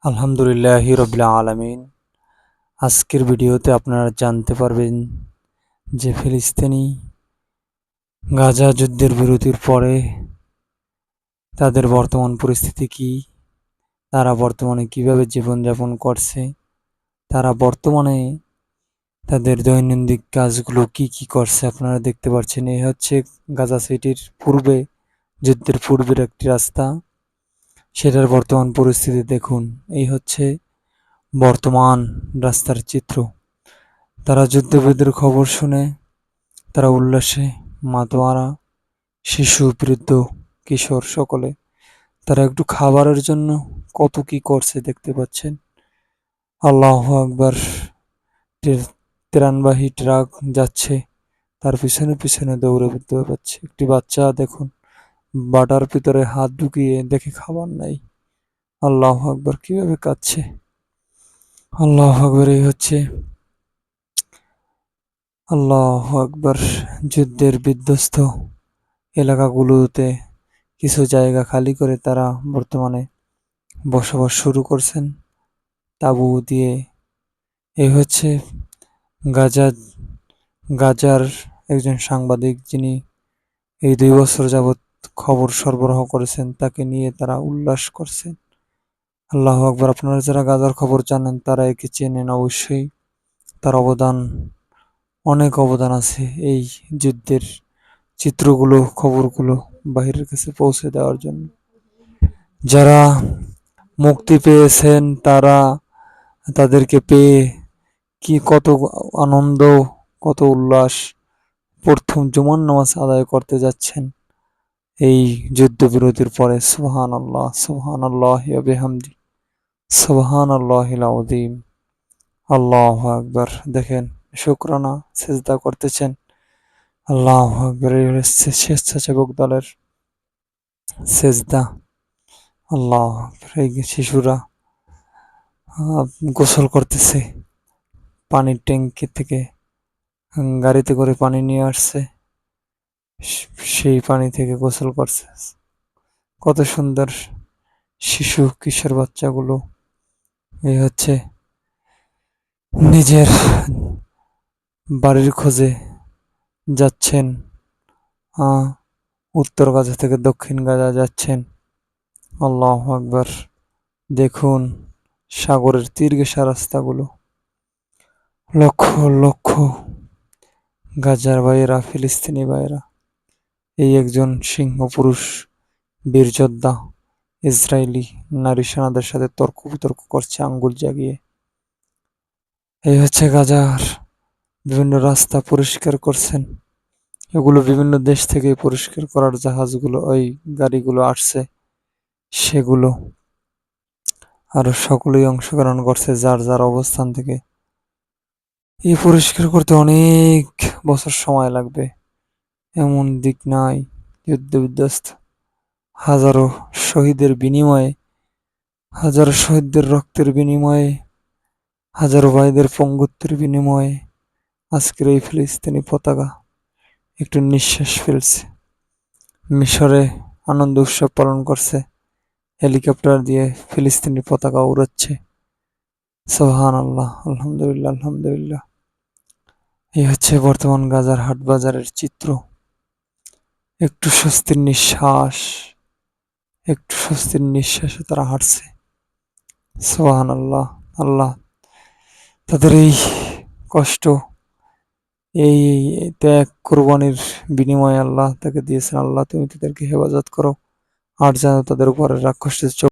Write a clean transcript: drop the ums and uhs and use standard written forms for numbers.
আলহামদুলিল্লাহি রাব্বিল আলামিন। আজকের ভিডিওতে আপনারা জানতে পারবেন যে ফিলিস্তিনি গাজা যুদ্ধের বিরতির পরে তাদের বর্তমান পরিস্থিতি কি, তারা বর্তমানে কিভাবে জীবনযাপন করছে, তারা বর্তমানে তাদের দৈনন্দিন কাজগুলো কি করছে আপনারা দেখতে পাচ্ছেন। এই হচ্ছে গাজা সিটির পূর্বে, যুদ্ধের পূর্বের একটি রাস্তা, সেটার বর্তমান পরিস্থিতি দেখুন। এই হচ্ছে বর্তমান রাস্তার চিত্র। তারা যুদ্ধবিগ্রহের খবর শুনে তারা উল্লাসে মাতোয়ারা, শিশু, বৃদ্ধ, কিশোর সকলে তারা একটু খাবারের জন্য কত কি করছে দেখতে পাচ্ছেন। আল্লাহু আকবার। ত্রাণবাহী ট্রাক যাচ্ছে, তার পিছনে পিছনে দৌড়ে দেখতে পাচ্ছে একটি বাচ্চা, দেখুন বাটার ভিতরে হাত ঢুকিয়ে দেখে খাবার নাই। আল্লাহু আকবার, কিভাবে কাঁদছে। আল্লাহু আকবার। এই হচ্ছে আল্লাহু আকবার। যুদ্ধের বিধ্বস্ত এলাকাগুলোতে কিছু জায়গা খালি করে তারা বর্তমানে বসবাস শুরু করছেন তাঁবু দিয়ে। এই হচ্ছে গাজা গাজার একজন সাংবাদিক, যিনি এই ২ বছর যাবৎ খবর সরবরাহ করেছেন, তাকে নিয়ে তারা উল্লাস করছেন। আল্লাহু আকবার। আপনারা যারা গাজার খবর জানেন তারা একে চেনেন অবশ্যই। তার অবদান, অনেক অবদান আছে এই যুদ্ধের চিত্রগুলো, খবরগুলো বাহিরের কাছে পৌঁছে দেওয়ার জন্য। যারা মুক্তি পেয়েছেন তারা তাদেরকে পেয়ে কত আনন্দ, কত উল্লাস। প্রথম জুমার নামাজ আদায় করতে যাচ্ছেন এই যুদ্ধবিরতির পরে। সুবহানাল্লাহ, সুবহানাল্লাহি ওয়া বিহামদি, সুবহানাল্লাহিল আযীম। আল্লাহু আকবার। দেখেন, শুকরানা সিজদা করতেছেন। আল্লাহু আকবার। এই হচ্ছে স্বেচ্ছাসেবক দলের সেজদা। আল্লাহু আকবার। এই শিশুরা গোসল করতেছে পানির ট্যাঙ্কি থেকে, গাড়িতে করে পানি নিয়ে আসছে, সেই পানি থেকে গোসল করছে। কত সুন্দর শিশু, কিশোর বাচ্চাগুলো। এই হচ্ছে নিজের বাড়ির খোঁজে যাচ্ছেন, উত্তর গাজা থেকে দক্ষিণ গাজা যাচ্ছেন। আল্লাহু আকবার। দেখুন সাগরের তীর ঘেঁষা রাস্তাগুলো, লক্ষ লক্ষ গাজার ভাইয়েরা, ফিলিস্তিনি ভাইয়েরা। এই একজন সিংহ পুরুষ বীর যোদ্ধা ইসরায়েলি নারী সেনাদের সাথে তর্ক বিতর্ক করছে আঙ্গুল জাগিয়ে। এই হচ্ছে গাজার বিভিন্ন রাস্তা পরিষ্কার করছেন। এগুলো বিভিন্ন দেশ থেকে পরিষ্কার করার জাহাজগুলো, ওই গাড়িগুলো আসছে, সেগুলো আরো সকলেই অংশগ্রহণ করছে যার যার অবস্থান থেকে। এই পরিষ্কার করতে অনেক বছর সময় লাগবে এমন দিক নাই। যুদ্ধ বিধ্বস্ত হাজারো শহীদের বিনিময়ে, হাজারো শহীদদের রক্তের বিনিময়ে, হাজারো ভাইদের পঙ্গুত্বের বিনিময়ে আজকের এই ফিলিস্তিনি পতাকা একটু নিঃশ্বাস ফেলছে। মিশরে আনন্দ উৎসব পালন করছে, হেলিকপ্টার দিয়ে ফিলিস্তিনি পতাকা উড়াচ্ছে। সুবহানাল্লাহ, আলহামদুলিল্লাহ, আলহামদুলিল্লাহ। এই হচ্ছে বর্তমান গাজার হাট বাজারের চিত্র। একটু স্বস্তির নিঃশ্বাস, একটু স্বস্তির নিঃশ্বাসে তারা হাঁটছে। সুবহানাল্লাহ। আল্লাহ তাদের এই কষ্ট, এই ত্যাগ কোরবানির বিনিময়ে আল্লাহ তাকে দিয়েছেন। আল্লাহ তুমি তাদেরকে হেফাজত করো, আর যেন তাদের উপরে রাক্ষসের চোখ